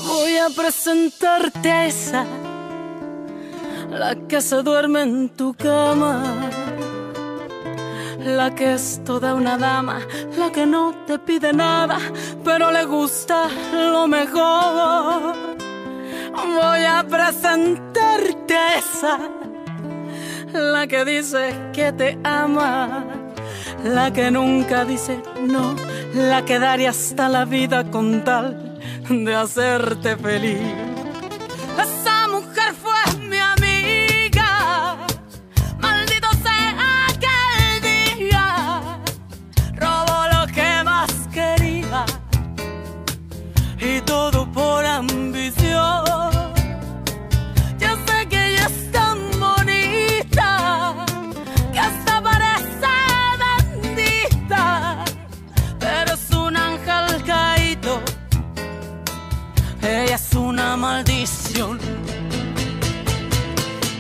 Voy a presentarte a esa, la que se duerme en tu cama, la que es toda una dama, la que no te pide nada, pero le gusta lo mejor. Voy a presentarte a esa, la que dice que te ama, la que nunca dice no, la que daría hasta la vida con tal de hacerte feliz. Esa mujer fue mi amiga, maldito sea aquel día, robó lo que más quería y todo por ambición. Yo sé que ella es tan bonita que hasta parece bendita, pero es un ángel caído. Ella es una maldición.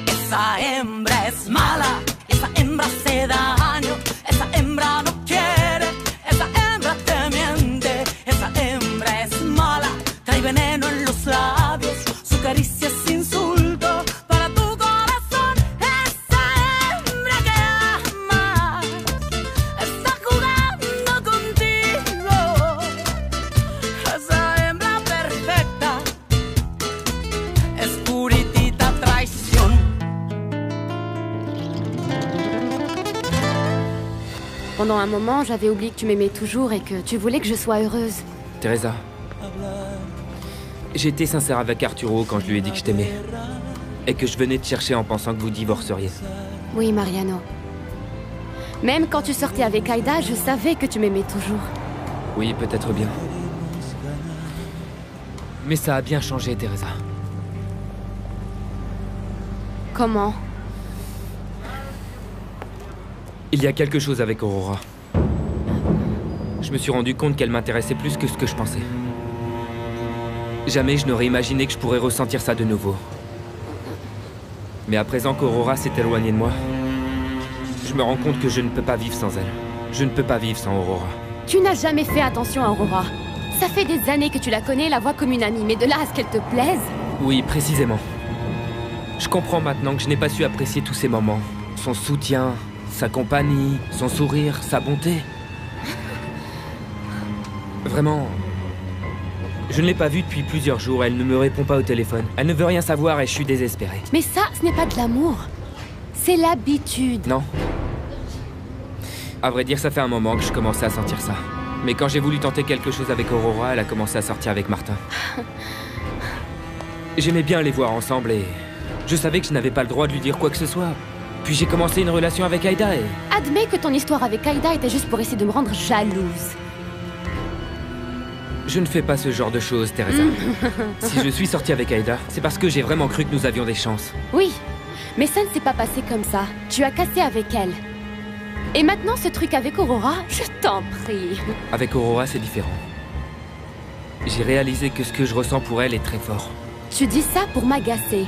Esa hembra es mala, esa hembra hace daño, esa hembra no quiere, esa hembra te miente, esa hembra es mala, trae veneno en los labios, su caricia es insulto para tu corazón. Esa hembra que ama está jugando contigo. Esa hembra perfecta es puritita traición. Pendant un moment, j'avais oublié que tu m'aimais toujours et que tu voulais que je sois heureuse. Teresa, j'ai été sincère avec Arturo quand je lui ai dit que je t'aimais. Et que je venais te chercher en pensant que vous divorceriez. Oui, Mariano. Même quand tu sortais avec Aïda, je savais que tu m'aimais toujours. Oui, peut-être bien. Mais ça a bien changé, Teresa. Comment? Il y a quelque chose avec Aurora. Je me suis rendu compte qu'elle m'intéressait plus que ce que je pensais. Jamais je n'aurais imaginé que je pourrais ressentir ça de nouveau. Mais à présent qu'Aurora s'est éloignée de moi, je me rends compte que je ne peux pas vivre sans elle. Je ne peux pas vivre sans Aurora. Tu n'as jamais fait attention à Aurora. Ça fait des années que tu la connais, la vois comme une amie, mais de là à ce qu'elle te plaise... Oui, précisément. Je comprends maintenant que je n'ai pas su apprécier tous ces moments. Son soutien, sa compagnie, son sourire, sa bonté. Vraiment... Je ne l'ai pas vue depuis plusieurs jours, elle ne me répond pas au téléphone. Elle ne veut rien savoir et je suis désespéré. Mais ça, ce n'est pas de l'amour. C'est l'habitude. Non. À vrai dire, ça fait un moment que je commençais à sentir ça. Mais quand j'ai voulu tenter quelque chose avec Aurora, elle a commencé à sortir avec Martin. J'aimais bien les voir ensemble et... je savais que je n'avais pas le droit de lui dire quoi que ce soit. Puis j'ai commencé une relation avec Aïda et... Admets que ton histoire avec Aïda était juste pour essayer de me rendre jalouse. Je ne fais pas ce genre de choses, Teresa. Si je suis sortie avec Aïda, c'est parce que j'ai vraiment cru que nous avions des chances. Oui, mais ça ne s'est pas passé comme ça. Tu as cassé avec elle. Et maintenant, ce truc avec Aurora, je t'en prie. Avec Aurora, c'est différent. J'ai réalisé que ce que je ressens pour elle est très fort. Tu dis ça pour m'agacer.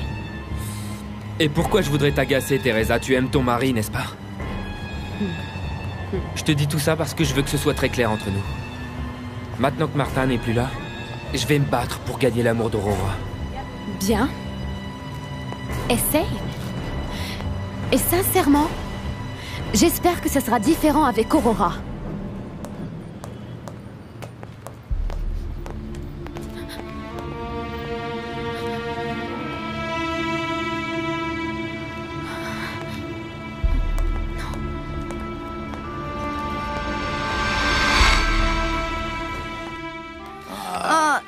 Et pourquoi je voudrais t'agacer, Teresa? Tu aimes ton mari, n'est-ce pas? Je te dis tout ça parce que je veux que ce soit très clair entre nous. Maintenant que Martin n'est plus là, je vais me battre pour gagner l'amour d'Aurora. Bien. Essaye. Et sincèrement, j'espère que ce sera différent avec Aurora.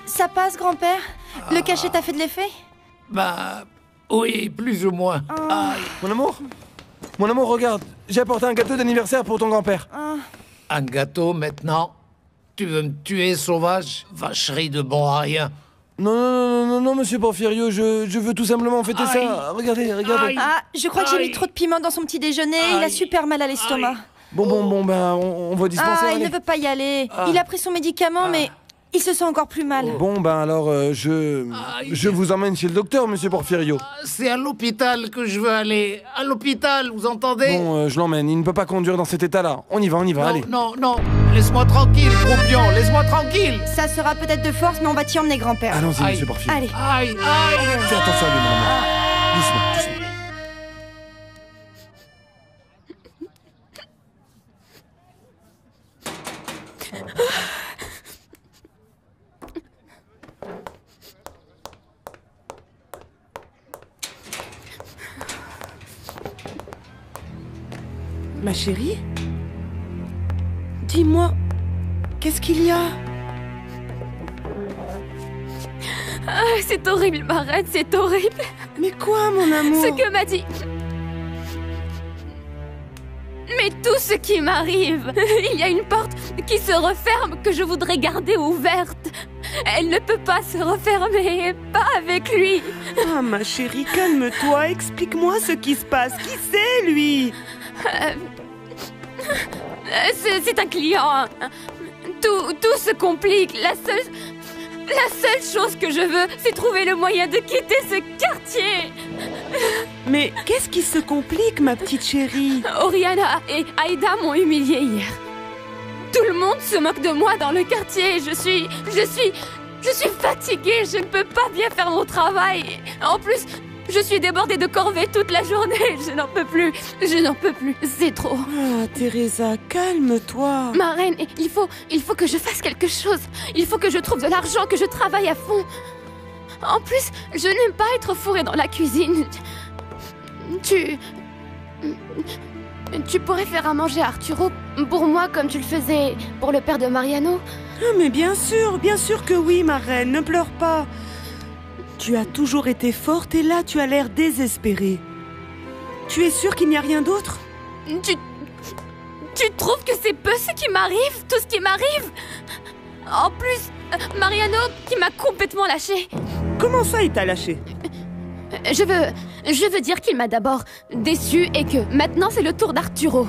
Ça passe, grand-père? Le cachet t'a fait de l'effet? Bah... oui, plus ou moins. Aïe. Mon amour? Mon amour, regarde, j'ai apporté un gâteau d'anniversaire pour ton grand-père. Un gâteau, maintenant? Tu veux me tuer, sauvage? Vacherie de bon à rien. Non, monsieur Porfirio, je veux tout simplement fêter ça. Regardez. Ah, je crois que j'ai mis trop de piment dans son petit déjeuner, il a super mal à l'estomac. Bon, ben, on va dispenser. Il ne veut pas y aller. Il a pris son médicament, mais Il se sent encore plus mal. Bon, ben alors, je vous emmène chez le docteur, monsieur Porfirio. C'est à l'hôpital que je veux aller. À l'hôpital, vous entendez? Bon, je l'emmène. Il ne peut pas conduire dans cet état-là. On y va, allez. Non, laisse-moi tranquille, croupion, laisse-moi tranquille. Ça sera peut-être de force, mais on va t'y emmener, grand-père. Allons-y, Aïe. monsieur Porfirio. Allez. Aïe. Fais attention à lui, maman. Doucement. Ma chérie? Dis-moi, qu'est-ce qu'il y a? Ah, c'est horrible, ma reine, c'est horrible. Mais quoi, mon amour? Ce que m'a dit... Mais tout ce qui m'arrive, il y a une porte qui se referme que je voudrais garder ouverte. Elle ne peut pas se refermer, pas avec lui. Ah, ma chérie, calme-toi, explique-moi ce qui se passe. Qui c'est, lui? C'est un client. Tout se complique. La seule chose que je veux, c'est trouver le moyen de quitter ce quartier. Mais qu'est-ce qui se complique, ma petite chérie? Oriana et Aïda m'ont humiliée hier. Tout le monde se moque de moi dans le quartier. Je suis fatiguée. Je ne peux pas bien faire mon travail. En plus, je suis débordée de corvées toute la journée. Je n'en peux plus. C'est trop. Ah, Teresa, calme-toi. Ma reine, il faut que je fasse quelque chose. Il faut que je trouve de l'argent, que je travaille à fond. En plus, je n'aime pas être fourrée dans la cuisine. Tu pourrais faire à manger à Arturo pour moi comme tu le faisais pour le père de Mariano? Ah, mais bien sûr que oui, ma reine, ne pleure pas. Tu as toujours été forte et là, tu as l'air désespérée. Tu es sûre qu'il n'y a rien d'autre? Tu trouves que c'est peu ce qui m'arrive, tout ce qui m'arrive? En plus, Mariano qui m'a complètement lâchée. Comment ça, il t'a lâché? Je veux dire qu'il m'a d'abord déçue et que maintenant c'est le tour d'Arturo.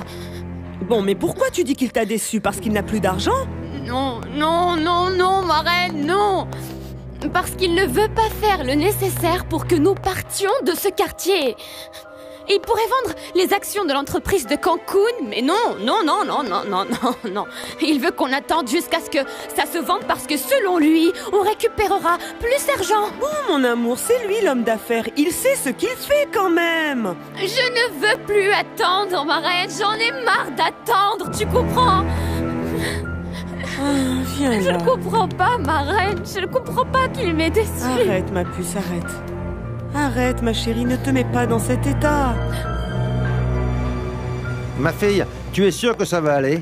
Bon, mais pourquoi tu dis qu'il t'a déçu? Parce qu'il n'a plus d'argent? Non, ma reine, non! Parce qu'il ne veut pas faire le nécessaire pour que nous partions de ce quartier. Il pourrait vendre les actions de l'entreprise de Cancun, mais non. Il veut qu'on attende jusqu'à ce que ça se vende parce que selon lui, on récupérera plus d'argent. Bon, mon amour, c'est lui l'homme d'affaires. Il sait ce qu'il fait quand même. Je ne veux plus attendre, ma reine. J'en ai marre d'attendre, tu comprends? Ah, viens là. Je ne comprends pas, ma reine. Je ne comprends pas qu'il m'ait déçue. Arrête, ma puce, arrête. Arrête, ma chérie, ne te mets pas dans cet état. Ma fille, tu es sûre que ça va aller?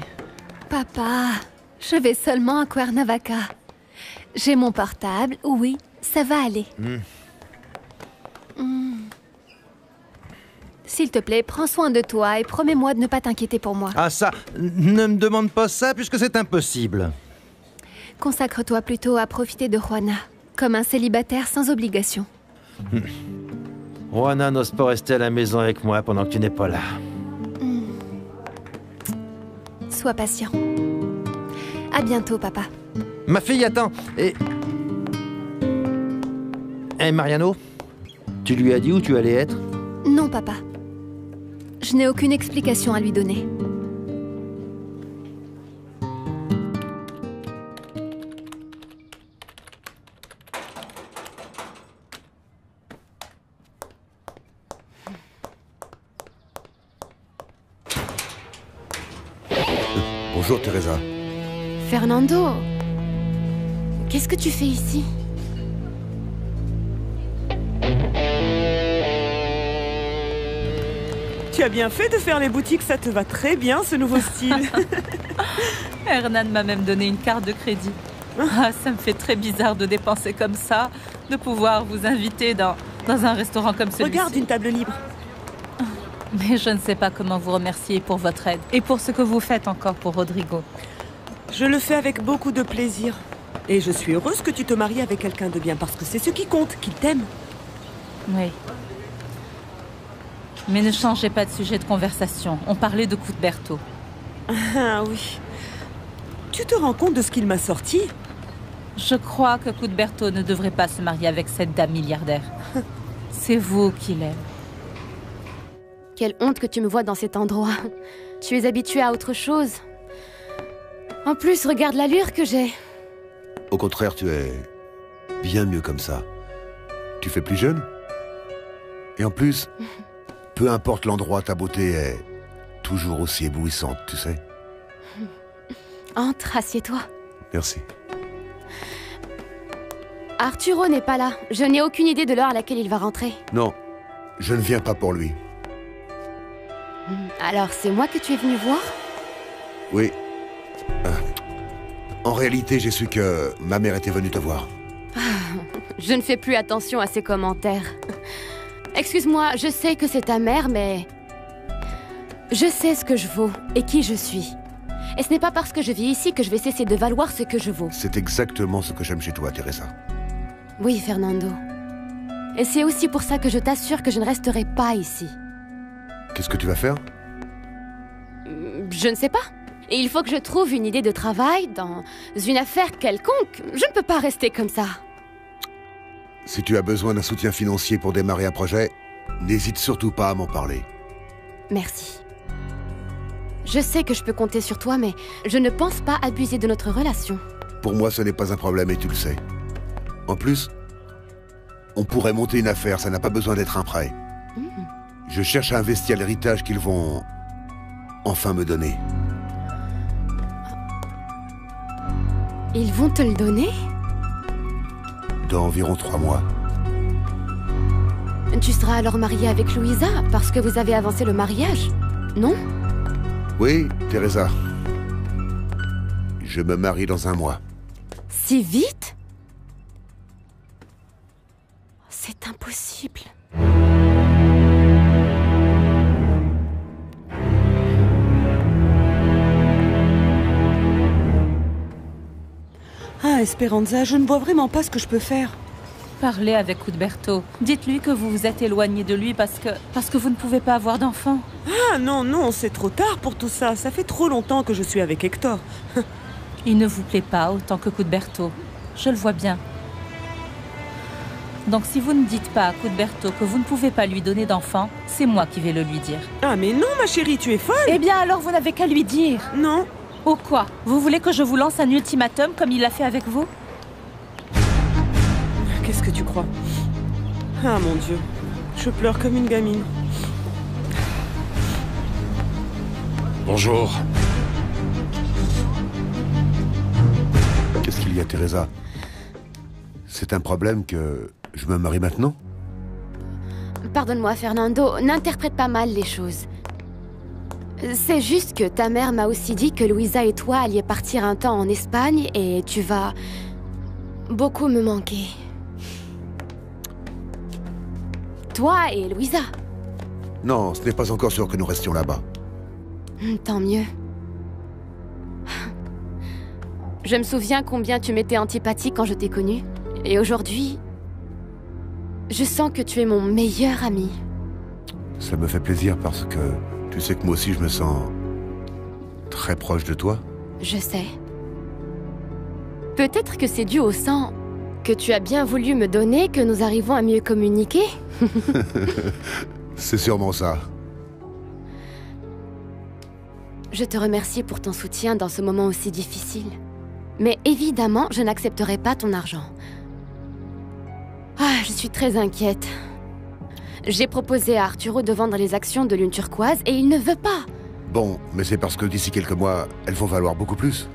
Papa, je vais seulement à Cuernavaca. J'ai mon portable, oui, ça va aller. S'il te plaît, prends soin de toi et promets-moi de ne pas t'inquiéter pour moi. Ah ça, ne me demande pas ça puisque c'est impossible. Consacre-toi plutôt à profiter de Juana, comme un célibataire sans obligation. Juana n'ose pas rester à la maison avec moi pendant que tu n'es pas là. Sois patient. À bientôt, papa. Ma fille, attends. Et Mariano, tu lui as dit où tu allais être? Non, papa. Je n'ai aucune explication à lui donner. Bonjour, Teresa. Fernando, qu'est-ce que tu fais ici? Tu as bien fait de faire les boutiques, ça te va très bien, ce nouveau style. Hernan m'a même donné une carte de crédit. Ah, ça me fait très bizarre de dépenser comme ça, de pouvoir vous inviter dans un restaurant comme celui-ci. Regarde, une table libre. Mais je ne sais pas comment vous remercier pour votre aide et pour ce que vous faites encore pour Rodrigo. Je le fais avec beaucoup de plaisir. Et je suis heureuse que tu te maries avec quelqu'un de bien, parce que c'est ce qui compte, qu'il t'aime. Oui. Mais ne changez pas de sujet de conversation. On parlait de Cuthberto. Ah oui. Tu te rends compte de ce qu'il m'a sorti? Je crois que Cuthberto ne devrait pas se marier avec cette dame milliardaire. C'est vous qui l'aime. Quelle honte que tu me vois dans cet endroit. Tu es habitué à autre chose. En plus, regarde l'allure que j'ai. Au contraire, tu es bien mieux comme ça. Tu fais plus jeune. Et en plus, peu importe l'endroit, ta beauté est toujours aussi éblouissante, tu sais. Entre, assieds-toi. Merci. Arturo n'est pas là. Je n'ai aucune idée de l'heure à laquelle il va rentrer. Non, je ne viens pas pour lui. Alors, c'est moi que tu es venu voir? Oui. En réalité, j'ai su que ma mère était venue te voir. Je ne fais plus attention à ces commentaires. Excuse-moi, je sais que c'est ta mère, mais... Je sais ce que je vaux et qui je suis. Et ce n'est pas parce que je vis ici que je vais cesser de valoir ce que je vaux. C'est exactement ce que j'aime chez toi, Teresa. Oui, Fernando. Et c'est aussi pour ça que je t'assure que je ne resterai pas ici. Qu'est-ce que tu vas faire? Je ne sais pas. Et il faut que je trouve une idée de travail dans une affaire quelconque. Je ne peux pas rester comme ça. Si tu as besoin d'un soutien financier pour démarrer un projet, n'hésite surtout pas à m'en parler. Merci. Je sais que je peux compter sur toi, mais je ne pense pas abuser de notre relation. Pour moi, ce n'est pas un problème et tu le sais. En plus, on pourrait monter une affaire, ça n'a pas besoin d'être un prêt. Je cherche à investir l'héritage qu'ils vont enfin me donner. Ils vont te le donner? Dans environ 3 mois. Tu seras alors marié avec Louisa, parce que vous avez avancé le mariage, non? Oui, Teresa. Je me marie dans 1 mois. Si vite? C'est impossible. Ah, Esperanza, je ne vois vraiment pas ce que je peux faire. Parlez avec Cuthberto. Dites-lui que vous vous êtes éloigné de lui parce que vous ne pouvez pas avoir d'enfant. Ah non, non, c'est trop tard pour tout ça. Ça fait trop longtemps que je suis avec Hector. Il ne vous plaît pas autant que Cuthberto. Je le vois bien. Donc si vous ne dites pas à Cuthberto que vous ne pouvez pas lui donner d'enfant, c'est moi qui vais le lui dire. Ah mais non, ma chérie, tu es folle. Eh bien alors vous n'avez qu'à lui dire. Non. Oh quoi? Vous voulez que je vous lance un ultimatum comme il l'a fait avec vous? Qu'est-ce que tu crois? Ah mon Dieu, je pleure comme une gamine. Bonjour. Qu'est-ce qu'il y a, Teresa? C'est un problème que je me marie maintenant? Pardonne-moi, Fernando, n'interprète pas mal les choses. C'est juste que ta mère m'a aussi dit que Louisa et toi alliez partir un temps en Espagne et tu vas beaucoup me manquer. Toi et Louisa. Non, ce n'est pas encore sûr que nous restions là-bas. Tant mieux. Je me souviens combien tu m'étais antipathique quand je t'ai connue. Et aujourd'hui, je sens que tu es mon meilleur ami. Ça me fait plaisir parce que tu sais que moi aussi je me sens très proche de toi. Je sais. Peut-être que c'est dû au sang que tu as bien voulu me donner que nous arrivons à mieux communiquer. C'est sûrement ça. Je te remercie pour ton soutien dans ce moment aussi difficile. Mais évidemment, je n'accepterai pas ton argent. Ah, je suis très inquiète. J'ai proposé à Arturo de vendre les actions de Lune Turquoise et il ne veut pas. Bon, mais c'est parce que d'ici quelques mois, elles vont valoir beaucoup plus.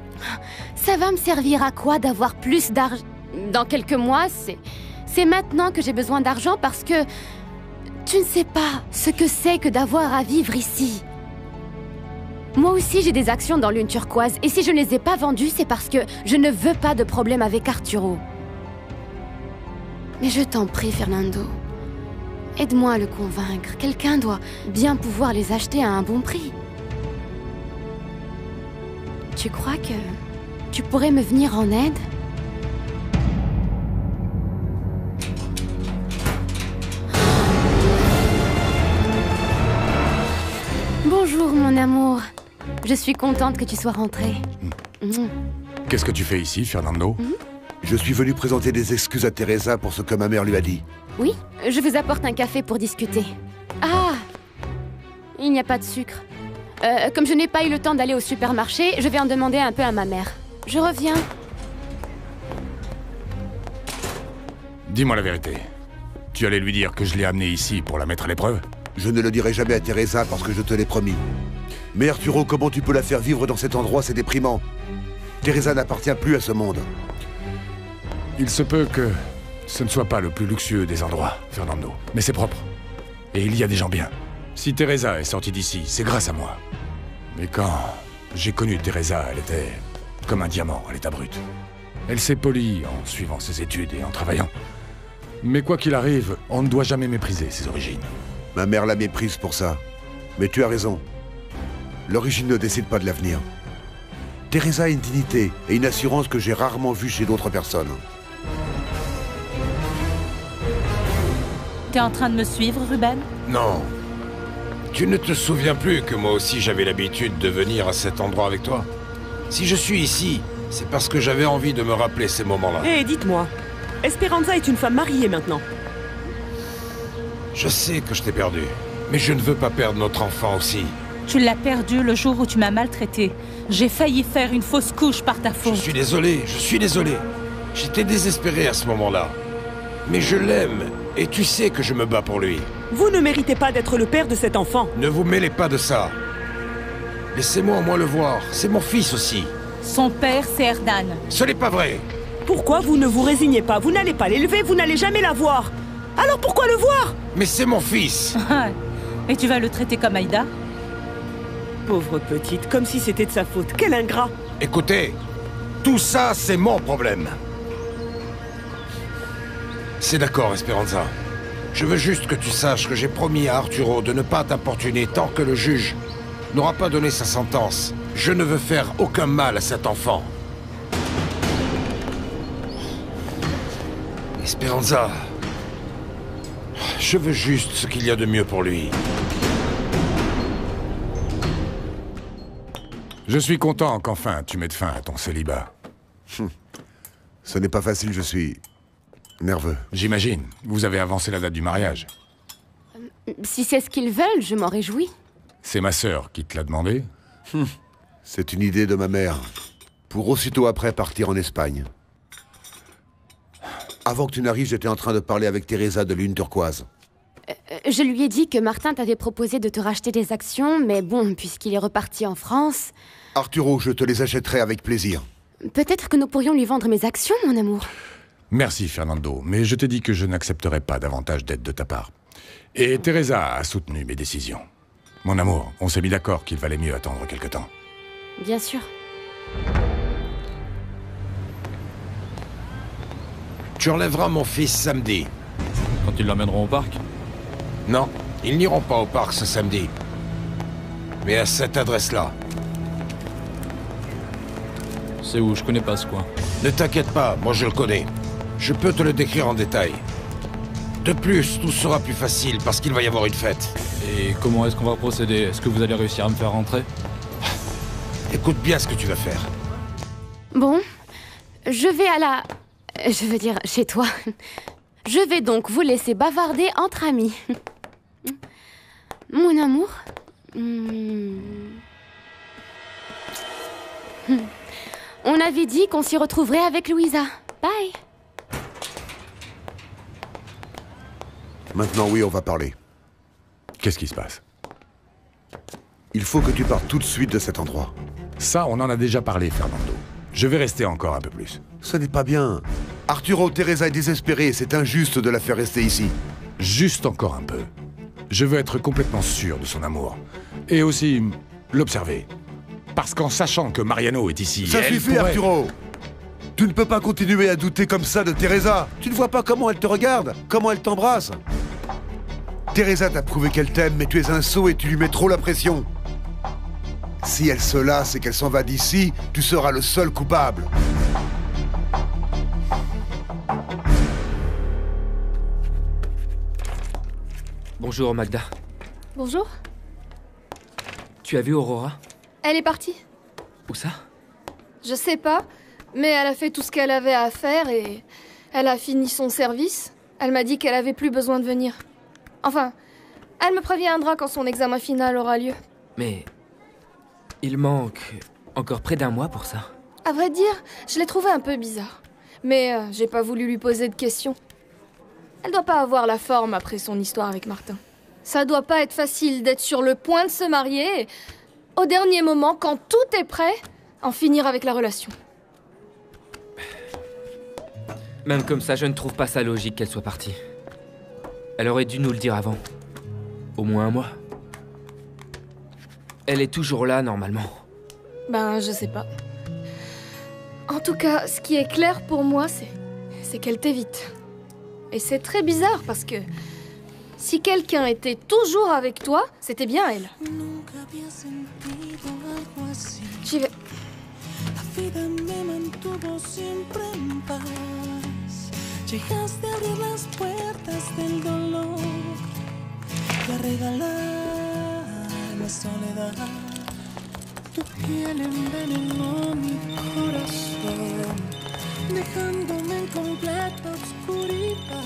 Ça va me servir à quoi d'avoir plus d'argent? Dans quelques mois, c'est maintenant que j'ai besoin d'argent parce que tu ne sais pas ce que c'est que d'avoir à vivre ici. Moi aussi, j'ai des actions dans Lune Turquoise et si je ne les ai pas vendues, c'est parce que je ne veux pas de problème avec Arturo. Mais je t'en prie, Fernando. Aide-moi à le convaincre. Quelqu'un doit bien pouvoir les acheter à un bon prix. Tu crois que tu pourrais me venir en aide? Bonjour, mon amour. Je suis contente que tu sois rentré. Qu'est-ce que tu fais ici, Fernando? Je suis venu présenter des excuses à Teresa pour ce que ma mère lui a dit. Oui, je vous apporte un café pour discuter. Ah! Il n'y a pas de sucre. Comme je n'ai pas eu le temps d'aller au supermarché, je vais en demander un peu à ma mère. Je reviens. Dis-moi la vérité. Tu allais lui dire que je l'ai amenée ici pour la mettre à l'épreuve? Je ne le dirai jamais à Teresa parce que je te l'ai promis. Mais Arturo, comment tu peux la faire vivre dans cet endroit? C'est déprimant. Teresa n'appartient plus à ce monde. Il se peut que ce ne soit pas le plus luxueux des endroits, Fernando. Mais c'est propre. Et il y a des gens bien. Si Teresa est sortie d'ici, c'est grâce à moi. Mais quand j'ai connu Teresa, elle était comme un diamant à l'état brut. Elle s'est polie en suivant ses études et en travaillant. Mais quoi qu'il arrive, on ne doit jamais mépriser ses origines. Ma mère la méprise pour ça. Mais tu as raison. L'origine ne décide pas de l'avenir. Teresa a une dignité et une assurance que j'ai rarement vue chez d'autres personnes. T'es en train de me suivre, Ruben? Non. Tu ne te souviens plus que moi aussi j'avais l'habitude de venir à cet endroit avec toi? Si je suis ici, c'est parce que j'avais envie de me rappeler ces moments-là. Hé, dites-moi, Esperanza est une femme mariée maintenant. Je sais que je t'ai perdu, mais je ne veux pas perdre notre enfant aussi. Tu l'as perdu le jour où tu m'as maltraité. J'ai failli faire une fausse couche par ta faute. Je suis désolé. J'étais désespéré à ce moment-là. Mais je l'aime, et tu sais que je me bats pour lui. Vous ne méritez pas d'être le père de cet enfant. Ne vous mêlez pas de ça. Laissez-moi au moins le voir, c'est mon fils aussi. Son père, c'est Hernan. Ce n'est pas vrai. Pourquoi vous ne vous résignez pas? Vous n'allez pas l'élever, vous n'allez jamais la voir. Alors pourquoi le voir? Mais c'est mon fils. Et tu vas le traiter comme Aïda? Pauvre petite, comme si c'était de sa faute. Quel ingrat! Écoutez, tout ça, c'est mon problème. C'est d'accord, Esperanza. Je veux juste que tu saches que j'ai promis à Arturo de ne pas t'importuner tant que le juge n'aura pas donné sa sentence. Je ne veux faire aucun mal à cet enfant. Esperanza, je veux juste ce qu'il y a de mieux pour lui. Je suis content qu'enfin tu mettes fin à ton célibat. Ce n'est pas facile, je suis nerveux. J'imagine. Vous avez avancé la date du mariage. Si c'est ce qu'ils veulent, je m'en réjouis. C'est ma sœur qui te l'a demandé? C'est une idée de ma mère. Pour aussitôt après partir en Espagne. Avant que tu n'arrives, j'étais en train de parler avec Teresa de Lune Turquoise. Je lui ai dit que Martin t'avait proposé de te racheter des actions, mais bon, puisqu'il est reparti en France... Arturo, je te les achèterai avec plaisir. Peut-être que nous pourrions lui vendre mes actions, mon amour. Merci, Fernando, mais je t'ai dit que je n'accepterai pas davantage d'aide de ta part. Et Teresa a soutenu mes décisions. Mon amour, on s'est mis d'accord qu'il valait mieux attendre quelque temps. Bien sûr. Tu enlèveras mon fils samedi. Quand ils l'emmèneront au parc? Non, ils n'iront pas au parc ce samedi. Mais à cette adresse-là. C'est où? Je connais pas ce coin. Ne t'inquiète pas, moi je le connais. Je peux te le décrire en détail. De plus, tout sera plus facile parce qu'il va y avoir une fête. Et comment est-ce qu'on va procéder? Est-ce que vous allez réussir à me faire rentrer? Écoute bien ce que tu vas faire. Bon, je vais à la... Je veux dire, chez toi. Je vais donc vous laisser bavarder entre amis. Mon amour. On avait dit qu'on s'y retrouverait avec Louisa. Bye. Maintenant, oui, on va parler. Qu'est-ce qui se passe? Il faut que tu partes tout de suite de cet endroit. Ça, on en a déjà parlé, Fernando. Je vais rester encore un peu plus. Ce n'est pas bien. Arturo, Teresa est désespérée, c'est injuste de la faire rester ici. Juste encore un peu. Je veux être complètement sûr de son amour. Et aussi, l'observer. Parce qu'en sachant que Mariano est ici... Ça suffit, Arturo! Tu ne peux pas continuer à douter comme ça de Teresa. Tu ne vois pas comment elle te regarde, comment elle t'embrasse. Teresa t'a prouvé qu'elle t'aime, mais tu es un sot et tu lui mets trop la pression. Si elle se lasse et qu'elle s'en va d'ici, tu seras le seul coupable. Bonjour, Magda. Bonjour. Tu as vu Aurora? Elle est partie. Où ça? Je sais pas. Mais elle a fait tout ce qu'elle avait à faire et elle a fini son service. Elle m'a dit qu'elle avait plus besoin de venir. Enfin, elle me préviendra quand son examen final aura lieu. Mais... il manque encore près d'un mois pour ça. À vrai dire, je l'ai trouvée un peu bizarre. Mais j'ai pas voulu lui poser de questions. Elle doit pas avoir la forme après son histoire avec Martin. Ça doit pas être facile d'être sur le point de se marier et, au dernier moment, quand tout est prêt, en finir avec la relation. Même comme ça, je ne trouve pas ça logique qu'elle soit partie. Elle aurait dû nous le dire avant. Au moins un mois. Elle est toujours là, normalement. Ben, je sais pas. En tout cas, ce qui est clair pour moi, c'est qu'elle t'évite. Et c'est très bizarre parce que si quelqu'un était toujours avec toi, c'était bien elle. J'y vais. Llegaste a abrir las puertas del dolor y a regalar la soledad. Tu piel envenenó mi corazón, dejándome en completa oscuridad.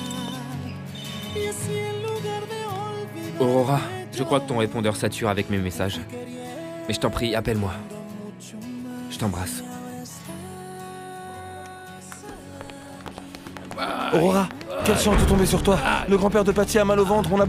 Y así en lugar de olvidar. Aurora, je crois que ton répondeur sature avec mes messages. Mais je t'en prie, appelle-moi. Je t'embrasse. Aurora, quelle chance de tomber sur toi. Le grand-père de Patty a mal au ventre, on a